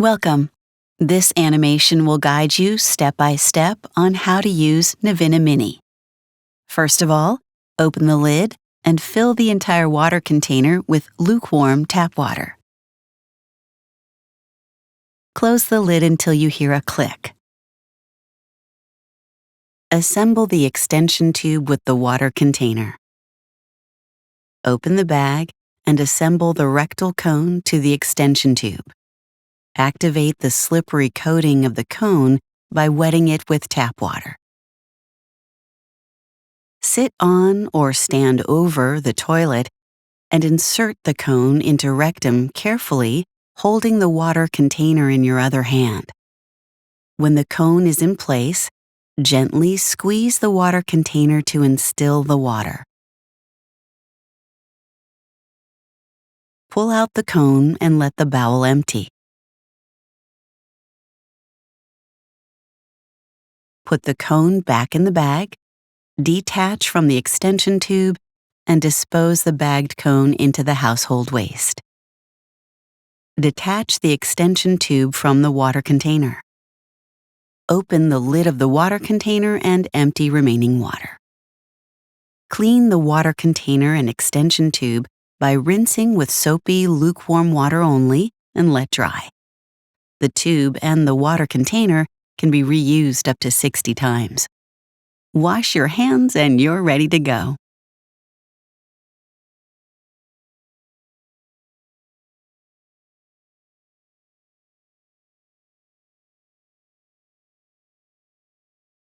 Welcome. This animation will guide you step by step on how to use Navina Mini. First of all, open the lid and fill the entire water container with lukewarm tap water. Close the lid until you hear a click. Assemble the extension tube with the water container. Open the bag and assemble the rectal cone to the extension tube. Activate the slippery coating of the cone by wetting it with tap water. Sit on or stand over the toilet and insert the cone into rectum carefully, holding the water container in your other hand. When the cone is in place, gently squeeze the water container to instill the water. Pull out the cone and let the bowel empty. Put the cone back in the bag, detach from the extension tube, and dispose the bagged cone into the household waste. Detach the extension tube from the water container. Open the lid of the water container and empty remaining water. Clean the water container and extension tube by rinsing with soapy, lukewarm water only and let dry. The tube and the water container can be reused up to 60 times. Wash your hands and you're ready to go.